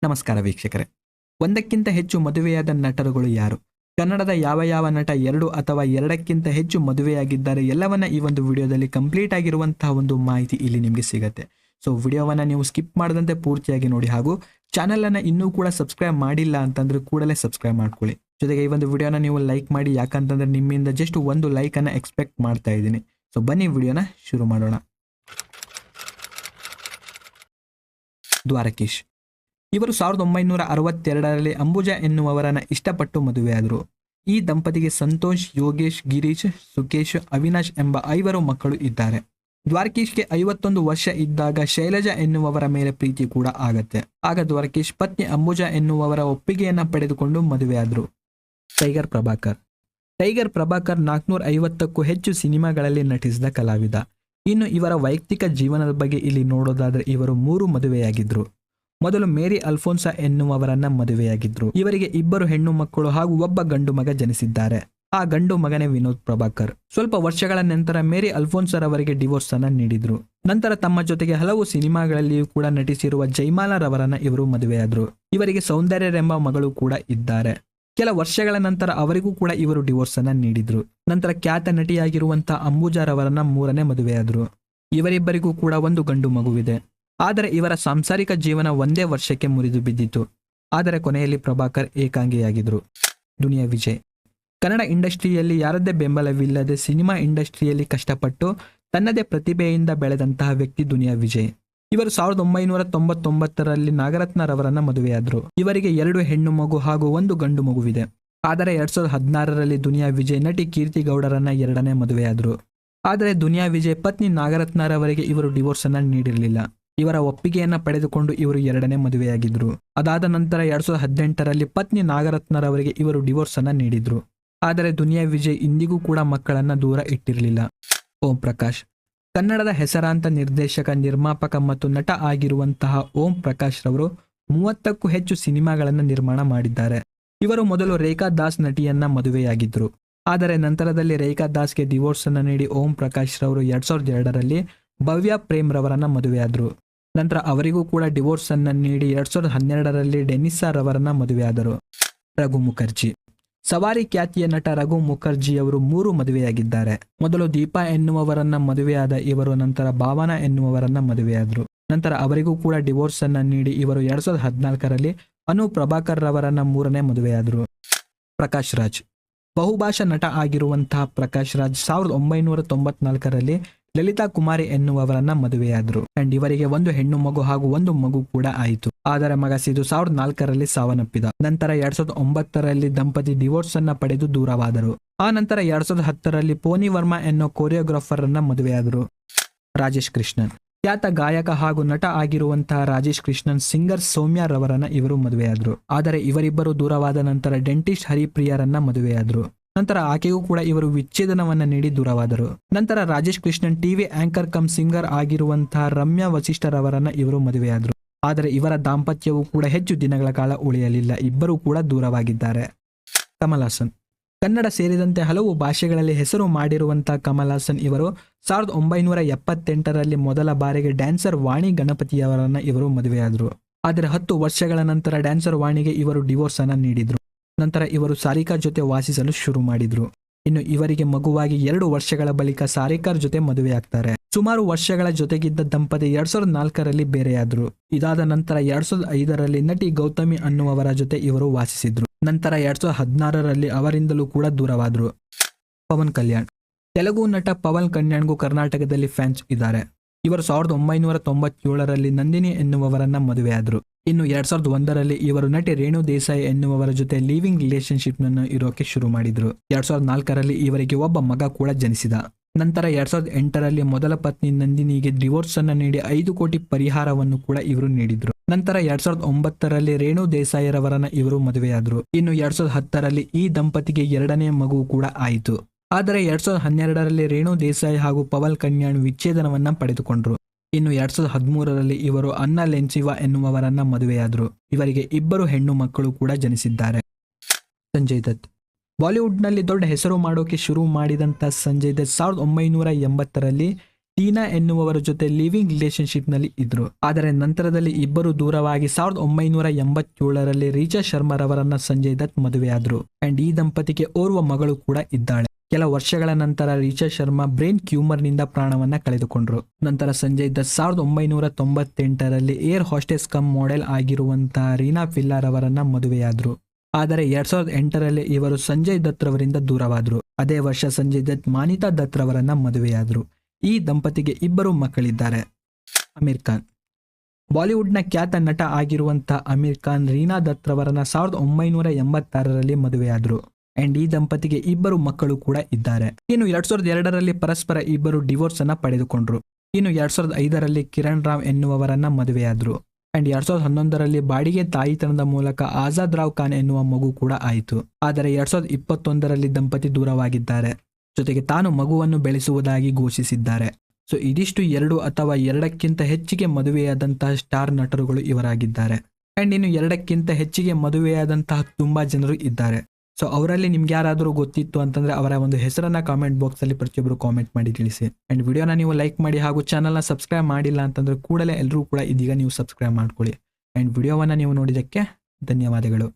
ನಮಸ್ಕಾರ ವೀಕ್ಷಕರೇ. ಒಂದಕ್ಕಿಂತ ಹೆಚ್ಚು ಮದುವೆಯಾದ ನಟರುಗಳು ಯಾರು? ಕನ್ನಡದ ಯಾವ ನಟ 2 ಅಥವಾ 2ಕ್ಕಿಂತ ಹೆಚ್ಚು ಮದುವೆಯಾಗಿದ್ದಾರೆ ಎಲ್ಲವನ್ನ ಈ ಒಂದು ವಿಡಿಯೋದಲ್ಲಿ ಕಂಪ್ಲೀಟ್ ಆಗಿರುವಂತಹ ಒಂದು ಮಾಹಿತಿ ಇಲ್ಲಿ ನಿಮಗೆ ಸಿಗುತ್ತೆ. ಸೊ ವಿಡಿಯೋವನ್ನ ನೀವು ಸ್ಕಿಪ್ ಮಾಡದಂತೆ ಪೂರ್ತಿಯಾಗಿ ನೋಡಿ ಹಾಗೂ ಚಾನೆಲ್ ಅನ್ನ ಇನ್ನೂ ಕೂಡ ಸಬ್ಸ್ಕ್ರೈಬ್ ಮಾಡಿಲ್ಲ ಅಂತಂದ್ರೆ ಕೂಡಲೇ ಸಬ್ಸ್ಕ್ರೈಬ್ ಮಾಡ್ಕೊಳ್ಳಿ. ಜೊತೆಗೆ ಈ ಒಂದು ವಿಡಿಯೋನ ನೀವು ಲೈಕ್ ಮಾಡಿ, ಯಾಕಂತಂದ್ರೆ ನಿಮ್ಮಿಂದ ಜಸ್ಟ್ ಒಂದು ಲೈಕ್ ಅನ್ನ ಎಕ್ಸ್ಪೆಕ್ಟ್ ಮಾಡ್ತಾ ಇದ್ದೀನಿ. ಸೊ ಬನ್ನಿ ವಿಡಿಯೋನ ಶುರು ಮಾಡೋಣ. ದ್ವಾರಕೀಶ್ ಇವರು 1962ರಲ್ಲಿ ಅಂಬುಜಾ ಎನ್ನುವವರನ್ನ ಇಷ್ಟಪಟ್ಟು ಮದುವೆಯಾದರು. ಈ ದಂಪತಿಗೆ ಸಂತೋಷ್, ಯೋಗೇಶ್, ಗಿರೀಶ್, ಸುಕೇಶ್, ಅವಿನಾಶ್ ಎಂಬ 5 ಮಕ್ಕಳು ಇದ್ದಾರೆ. ದ್ವಾರಕೀಶ್ಗೆ 51 ವರ್ಷ ಇದ್ದಾಗ ಶೈಲಜಾ ಎನ್ನುವವರ ಮೇಲೆ ಪ್ರೀತಿ ಕೂಡ ಆಗತ್ತೆ. ಆಗ ದ್ವಾರಕೀಶ್ ಪತ್ನಿ ಅಂಬುಜಾ ಎನ್ನುವವರ ಒಪ್ಪಿಗೆಯನ್ನ ಪಡೆದುಕೊಂಡು ಮದುವೆಯಾದರು. ಟೈಗರ್ ಪ್ರಭಾಕರ್ 450ಕ್ಕೂ ಹೆಚ್ಚು ಸಿನಿಮಾಗಳಲ್ಲಿ ನಟಿಸಿದ ಕಲಾವಿದ. ಇನ್ನು ಇವರ ವೈಯಕ್ತಿಕ ಜೀವನದ ಬಗ್ಗೆ ಇಲ್ಲಿ ನೋಡೋದಾದ್ರೆ ಇವರು 3 ಮದುವೆಯಾಗಿದ್ರು. ಮೊದಲು ಮೇರಿ ಅಲ್ಫೋನ್ಸಾ ಎನ್ನುವವರನ್ನ ಮದುವೆಯಾಗಿದ್ರು. ಇವರಿಗೆ 2 ಹೆಣ್ಣು ಮಕ್ಕಳು ಹಾಗೂ ಒಬ್ಬ ಗಂಡು ಮಗ ಜನಿಸಿದ್ದಾರೆ. ಆ ಗಂಡು ಮಗನೇ ವಿನೋದ್ ಪ್ರಭಾಕರ್. ಸ್ವಲ್ಪ ವರ್ಷಗಳ ನಂತರ ಮೇರಿ ಅಲ್ಫೋನ್ಸರ್ ಅವರಿಗೆ ಡಿವೋರ್ಸ್ ಅನ್ನ ನೀಡಿದ್ರು. ನಂತರ ತಮ್ಮ ಜೊತೆಗೆ ಹಲವು ಸಿನಿಮಾಗಳಲ್ಲಿಯೂ ಕೂಡ ನಟಿಸಿರುವ ಜೈಮಾಲಾ ರವರನ್ನ ಇವರು ಮದುವೆಯಾದ್ರು. ಇವರಿಗೆ ಸೌಂದರ್ಯರೆಂಬ ಮಗಳು ಕೂಡ ಇದ್ದಾರೆ. ಕೆಲ ವರ್ಷಗಳ ನಂತರ ಅವರಿಗೂ ಕೂಡ ಇವರು ಡಿವೋರ್ಸ್ ಅನ್ನ ನೀಡಿದ್ರು. ನಂತರ ಖ್ಯಾತ ನಟಿಯಾಗಿರುವಂತಹ ಅಂಬುಜಾ ರವರನ್ನ 3ನೇ ಮದುವೆಯಾದ್ರು. ಇವರಿಬ್ಬರಿಗೂ ಕೂಡ ಒಂದು ಗಂಡು ಮಗುವಿದೆ. ಆದರೆ ಇವರ ಸಾಂಸಾರಿಕ ಜೀವನ ಒಂದೇ ವರ್ಷಕ್ಕೆ ಮುರಿದು ಬಿದ್ದಿತು. ಆದರೆ ಕೊನೆಯಲ್ಲಿ ಪ್ರಭಾಕರ್ ಏಕಾಂಗಿಯಾಗಿದ್ರು. ದುನಿಯಾ ವಿಜಯ್ ಕನ್ನಡ ಇಂಡಸ್ಟ್ರಿಯಲ್ಲಿ ಯಾರದ್ದೇ ಬೆಂಬಲವಿಲ್ಲದೆ ಸಿನಿಮಾ ಇಂಡಸ್ಟ್ರಿಯಲ್ಲಿ ಕಷ್ಟಪಟ್ಟು ತನ್ನದೇ ಪ್ರತಿಭೆಯಿಂದ ಬೆಳೆದಂತಹ ವ್ಯಕ್ತಿ ದುನಿಯಾ ವಿಜಯ್. ಇವರು 1999ರಲ್ಲಿ ನಾಗರತ್ನರವರನ್ನ ಮದುವೆಯಾದ್ರು. ಇವರಿಗೆ 2 ಹೆಣ್ಣು ಮಗು ಹಾಗೂ 1 ಗಂಡು ಮಗುವಿದೆ. ಆದರೆ 2016ರಲ್ಲಿ ದುನಿಯಾ ವಿಜಯ್ ನಟಿ ಕೀರ್ತಿ ಗೌಡರನ್ನ 2ನೇ ಮದುವೆಯಾದ್ರು. ಆದರೆ ದುನಿಯಾ ವಿಜಯ್ ಪತ್ನಿ ನಾಗರತ್ನರವರಿಗೆ ಇವರು ಡಿವೋರ್ಸ್ ಅನ್ನ ನೀಡಿರಲಿಲ್ಲ. ಇವರ ಒಪ್ಪಿಗೆಯನ್ನ ಪಡೆದುಕೊಂಡು ಇವರು 2ನೇ ಮದುವೆಯಾಗಿದ್ರು. ಅದಾದ ನಂತರ 2018ರಲ್ಲಿ ಪತ್ನಿ ನಾಗರತ್ನರವರಿಗೆ ಇವರು ಡಿವೋರ್ಸ್ ಅನ್ನ ನೀಡಿದ್ರು. ಆದರೆ ದುನಿಯಾ ವಿಜಯ್ ಇಂದಿಗೂ ಕೂಡ ಮಕ್ಕಳನ್ನ ದೂರ ಇಟ್ಟಿರಲಿಲ್ಲ. ಓಂ ಪ್ರಕಾಶ್ ಕನ್ನಡದ ಹೆಸರಾಂತ ನಿರ್ದೇಶಕ, ನಿರ್ಮಾಪಕ ಮತ್ತು ನಟ ಆಗಿರುವಂತಹ ಓಂ ಪ್ರಕಾಶ್ ರವರು 30ಕ್ಕೂ ಹೆಚ್ಚು ಸಿನಿಮಾಗಳನ್ನ ನಿರ್ಮಾಣ ಮಾಡಿದ್ದಾರೆ. ಇವರು ಮೊದಲು ರೇಖಾ ದಾಸ್ ನಟಿಯನ್ನ ಮದುವೆಯಾಗಿದ್ರು. ಆದರೆ ನಂತರದಲ್ಲಿ ರೇಖಾ ದಾಸ್ಗೆ ಡಿವೋರ್ಸ್ ಅನ್ನ ನೀಡಿ ಓಂ ಪ್ರಕಾಶ್ ರವರು 2002ರಲ್ಲಿ ಭವ್ಯ ಪ್ರೇಮ್ ರವರನ್ನ ಮದುವೆಯಾದ್ರು. ನಂತರ ಅವರಿಗೂ ಕೂಡ ಡಿವೋರ್ಸ್ ಅನ್ನ ನೀಡಿ 2012ರಲ್ಲಿ ಡೆನಿಸಾ ರವರನ್ನ ಮದುವೆಯಾದರು. ರಘು ಮುಖರ್ಜಿ ಸವಾರಿ ಖ್ಯಾತಿಯ ನಟ ರಘು ಮುಖರ್ಜಿ ಅವರು 3 ಮದುವೆಯಾಗಿದ್ದಾರೆ. ಮೊದಲು ದೀಪಾ ಎನ್ನುವವರನ್ನ ಮದುವೆಯಾದ ಇವರು ನಂತರ ಭಾವನಾ ಎನ್ನುವವರನ್ನ ಮದುವೆಯಾದರು. ನಂತರ ಅವರಿಗೂ ಕೂಡ ಡಿವೋರ್ಸ್ ಅನ್ನ ನೀಡಿ ಇವರು 2014ರಲ್ಲಿ ಅನು ಪ್ರಭಾಕರ್ ರವರನ್ನ 3ನೇ ಮದುವೆಯಾದರು. ಪ್ರಕಾಶ್ ರಾಜ್ ಬಹುಭಾಷಾ ನಟ ಆಗಿರುವಂತಹ ಪ್ರಕಾಶ್ ರಾಜ್ 1994ರಲ್ಲಿ ಲಲಿತಾ ಕುಮಾರಿ ಎನ್ನುವವರನ್ನ ಮದುವೆಯಾದರು. ಅಂಡ್ ಇವರಿಗೆ 1 ಹೆಣ್ಣು ಮಗು ಹಾಗೂ 1 ಮಗು ಕೂಡ ಆಯಿತು. ಆದರೆ ಮಗ ಸಿದು 2004ರಲ್ಲಿ ಸಾವನ್ನಪ್ಪಿದ. ನಂತರ 2009ರಲ್ಲಿ ದಂಪತಿ ಡಿವೋರ್ಸ್ ಅನ್ನ ಪಡೆದು ದೂರವಾದರು. ಆ ನಂತರ 2010ರಲ್ಲಿ ಪೋನಿ ವರ್ಮಾ ಎನ್ನೋ ಕೊರಿಯೋಗ್ರಾಫರ್ ಅನ್ನ ಮದುವೆಯಾದರು. ರಾಜೇಶ್ ಕೃಷ್ಣನ್ ಖ್ಯಾತ ಗಾಯಕ ಹಾಗೂ ನಟ ಆಗಿರುವಂತಹ ರಾಜೇಶ್ ಕೃಷ್ಣನ್ ಸಿಂಗರ್ ಸೌಮ್ಯ ರವರನ್ನ ಇವರು ಮದುವೆಯಾದರು. ಆದರೆ ಇವರಿಬ್ಬರು ದೂರವಾದ ನಂತರ ಡೆಂಟಿಸ್ಟ್ ಹರಿಪ್ರಿಯರನ್ನ ಮದುವೆಯಾದರು. ನಂತರ ಆಕೆಗೂ ಕೂಡ ಇವರು ವಿಚ್ಛೇದನವನ್ನ ನೀಡಿ ದೂರವಾದರು. ನಂತರ Rajesh Krishnan TV anchor come singer ಆಗಿರುವಂತಹ ರಮ್ಯಾ ವಸಿಷ್ಠರವರನ್ನ ಇವರು ಮದುವೆಯಾದರು. ಆದರೆ ಇವರ ದಾಂಪತ್ಯವು ಕೂಡ ಹೆಚ್ಚು ದಿನಗಳ ಕಾಲ ಉಳಿಯಲಿಲ್ಲ. ಇಬ್ಬರು ಕೂಡ ದೂರವಾಗಿದ್ದಾರೆ. ಕಮಲ್ ಹಾಸನ್ ಕನ್ನಡ ಸೇರಿದಂತೆ ಹಲವು ಭಾಷೆಗಳಲ್ಲಿ ಹೆಸರು ಮಾಡಿರುವಂತಹ ಕಮಲ್ ಹಾಸನ್ ಇವರು 1978ರಲ್ಲಿ ಮೊದಲ ಬಾರಿಗೆ ಡ್ಯಾನ್ಸರ್ ವಾಣಿ ಗಣಪತಿಯವರನ್ನ ಇವರು ಮದುವೆಯಾದರು. ಆದರೆ 10 ವರ್ಷಗಳ ನಂತರ ಡ್ಯಾನ್ಸರ್ ವಾಣಿಗೆ ಇವರು ಡಿವೋರ್ಸ್ ಅನ್ನ ನೀಡಿದ್ರು. ನಂತರ ಇವರು ಸಾರಿಕಾ ಜೊತೆ ವಾಸಿಸಲು ಶುರು ಮಾಡಿದ್ರು. ಇನ್ನು ಇವರಿಗೆ ಮಗುವಾಗಿ 2 ವರ್ಷಗಳ ಬಳಿಕ ಸಾರಿಕಾರ್ ಜೊತೆ ಮದುವೆಯಾಗ್ತಾರೆ. ಸುಮಾರು ವರ್ಷಗಳ ಜೊತೆಗಿದ್ದ ದಂಪತಿ 2004ರಲ್ಲಿ ಬೇರೆಯಾದ್ರು. ಇದಾದ ನಂತರ 2005ರಲ್ಲಿ ನಟಿ ಗೌತಮಿ ಅನ್ನುವವರ ಜೊತೆ ಇವರು ವಾಸಿಸಿದ್ರು. ನಂತರ 2016ರಲ್ಲಿ ಅವರಿಂದಲೂ ಕೂಡ ದೂರವಾದ್ರು. ಪವನ್ ಕಲ್ಯಾಣ್ ತೆಲುಗು ನಟ ಪವನ್ ಕಲ್ಯಾಣ್ಗೂ ಕರ್ನಾಟಕದಲ್ಲಿ ಫ್ಯಾನ್ಸ್ ಇದ್ದಾರೆ. ಇವರು 1997ರಲ್ಲಿ ನಂದಿನಿ ಎನ್ನುವವರನ್ನ ಮದುವೆಯಾದ್ರು. ಇನ್ನು 2001ರಲ್ಲಿ ಇವರು ನಟಿ ರೇಣು ದೇಸಾಯಿ ಎನ್ನುವವರ ಜೊತೆ ಲಿವಿಂಗ್ ರಿಲೇಶನ್ಶಿಪ್ ನನ್ನು ಇರೋಕೆ ಶುರು ಮಾಡಿದ್ರು. 2004ರಲ್ಲಿ ಇವರಿಗೆ ಒಬ್ಬ ಮಗ ಕೂಡ ಜನಿಸಿದ. ನಂತರ 2008ರಲ್ಲಿ ಮೊದಲ ಪತ್ನಿ ನಂದಿನಿಗೆ ಡಿವೋರ್ಸ್ ಅನ್ನ ನೀಡಿ 5 ಕೋಟಿ ಪರಿಹಾರವನ್ನು ಕೂಡ ಇವರು ನೀಡಿದ್ರು. ನಂತರ 2009ರಲ್ಲಿ ರೇಣು ದೇಸಾಯಿ ರವರನ್ನ ಇವರು ಮದುವೆಯಾದ್ರು. ಇನ್ನು 2010ರಲ್ಲಿ ಈ ದಂಪತಿಗೆ 2ನೇ ಮಗು ಕೂಡ ಆಯಿತು. ಆದರೆ 2012ರಲ್ಲಿ ರೇಣು ದೇಸಾಯಿ ಹಾಗೂ ಪವನ್ ಕಲ್ಯಾಣ್ ವಿಚ್ಛೇದನವನ್ನ ಪಡೆದುಕೊಂಡ್ರು. ಇನ್ನು 2013ರಲ್ಲಿ ಇವರು ಅನ್ನಾ ಲೆನ್ಸಿವಾ ಎನ್ನುವವರನ್ನ ಮದುವೆಯಾದರು. ಇವರಿಗೆ 2 ಹೆಣ್ಣು ಮಕ್ಕಳು ಕೂಡ ಜನಿಸಿದ್ದಾರೆ. ಸಂಜಯ್ ದತ್ ಬಾಲಿವುಡ್ನಲ್ಲಿ ದೊಡ್ಡ ಹೆಸರು ಮಾಡೋಕೆ ಶುರು ಮಾಡಿದಂಥ ಸಂಜಯ್ ದತ್ 1980ರಲ್ಲಿ ಟೀನಾ ಎನ್ನುವವರ ಜೊತೆ ಲಿವಿಂಗ್ ರಿಲೇಶನ್ಶಿಪ್ ನಲ್ಲಿ ಇದ್ರು. ಆದರೆ ನಂತರದಲ್ಲಿ ಇಬ್ಬರು ದೂರವಾಗಿ 1987ರಲ್ಲಿ ರೀಚಾ ಶರ್ಮರವರನ್ನ ಸಂಜಯ್ ದತ್ ಮದುವೆಯಾದ್ರು. ಅಂಡ್ ಈ ದಂಪತಿಗೆ ಓರ್ವ ಮಗಳು ಕೂಡ ಇದ್ದಾಳೆ. ಕೆಲ ವರ್ಷಗಳ ನಂತರ ರೀಚಾ ಶರ್ಮಾ ಬ್ರೈನ್ ಟ್ಯೂಮರ್ ನಿಂದ ಪ್ರಾಣವನ್ನ ಕಳೆದುಕೊಂಡ್ರು. ನಂತರ ಸಂಜಯ್ ದತ್ 1998ರಲ್ಲಿ ಏರ್ ಹಾಸ್ಟೆಸ್ ಕಮ್ ಮಾಡೆಲ್ ಆಗಿರುವಂತಹ ರೀನಾ ಫಿಲ್ಲಾರ್ ಅವರನ್ನ ಮದುವೆಯಾದ್ರು. ಆದರೆ 2008ರಲ್ಲಿ ಇವರು ಸಂಜಯ್ ದತ್ ರವರಿಂದ ದೂರವಾದ್ರು. ಅದೇ ವರ್ಷ ಸಂಜಯ್ ದತ್ ಮಾನಿತಾ ದತ್ ರವರನ್ನ ಮದುವೆಯಾದ್ರು. ಈ ದಂಪತಿಗೆ ಇಬ್ಬರು ಮಕ್ಕಳಿದ್ದಾರೆ. ಅಮೀರ್ ಖಾನ್. ಬಾಲಿವುಡ್ನ ಖ್ಯಾತ ನಟ ಆಗಿರುವಂತಹ ಅಮೀರ್ ಖಾನ್ ರೀನಾ ದತ್ ರವರನ್ನ 1986ರಲ್ಲಿ ಮದುವೆಯಾದ್ರು. ಅಂಡ್ ಈ ದಂಪತಿಗೆ ಇಬ್ಬರು ಮಕ್ಕಳು ಕೂಡ ಇದ್ದಾರೆ. ಇನ್ನು 2002ರಲ್ಲಿ ಪರಸ್ಪರ ಇಬ್ಬರು ಡಿವೋರ್ಸ್ ಅನ್ನ ಪಡೆದುಕೊಂಡ್ರು. ಇನ್ನು 2005ರಲ್ಲಿ ಕಿರಣ್ ರಾವ್ ಎನ್ನುವವರನ್ನ ಮದುವೆಯಾದ್ರು. ಅಂಡ್ 2011ರಲ್ಲಿ ಬಾಡಿಗೆ ತಾಯಿತನದ ಮೂಲಕ ಆಜಾದ್ ರಾವ್ ಖಾನ್ ಎನ್ನುವ ಮಗು ಕೂಡ ಆಯಿತು. ಆದರೆ 2021ರಲ್ಲಿ ದಂಪತಿ ದೂರವಾಗಿದ್ದಾರೆ. ಜೊತೆಗೆ ತಾನು ಮಗುವನ್ನು ಬೆಳೆಸುವುದಾಗಿ ಘೋಷಿಸಿದ್ದಾರೆ. ಸೊ ಇದಿಷ್ಟು 2 ಅಥವಾ 2ಕ್ಕಿಂತ ಹೆಚ್ಚಿಗೆ ಮದುವೆಯಾದಂತಹ ಸ್ಟಾರ್ ನಟರುಗಳು ಇವರಾಗಿದ್ದಾರೆ. ಅಂಡ್ ಇನ್ನು 2ಕ್ಕಿಂತ ಹೆಚ್ಚಿಗೆ ಮದುವೆಯಾದಂತಹ ತುಂಬಾ ಜನರು ಇದ್ದಾರೆ. ಸೊ ಅವರಲ್ಲಿ ನಿಮ್ಗೆ ಯಾರಾದರೂ ಗೊತ್ತಿತ್ತು ಅಂತಂದ್ರೆ ಅವರ ಒಂದು ಹೆಸರನ್ನ ಕಾಮೆಂಟ್ ಬಾಕ್ಸ್ ಅಲ್ಲಿ ಪ್ರತಿಯೊಬ್ಬರು ಕಾಮೆಂಟ್ ಮಾಡಿ ತಿಳಿಸಿ. ಅಂಡ್ ವಿಡಿಯೋನ ನೀವು ಲೈಕ್ ಮಾಡಿ ಹಾಗೂ ಚಾನಲ್ನ ಸಬ್ಸ್ಕ್ರೈಬ್ ಮಾಡಿಲ್ಲ ಅಂತಂದ್ರೆ ಕೂಡಲೇ ಎಲ್ಲರೂ ಕೂಡ ಇದೀಗ ನೀವು ಸಬ್ಸ್ಕ್ರೈಬ್ ಮಾಡ್ಕೊಳ್ಳಿ. ಅಂಡ್ ವಿಡಿಯೋವನ್ನ ನೀವು ನೋಡಿದ್ದಕ್ಕೆ ಧನ್ಯವಾದಗಳು.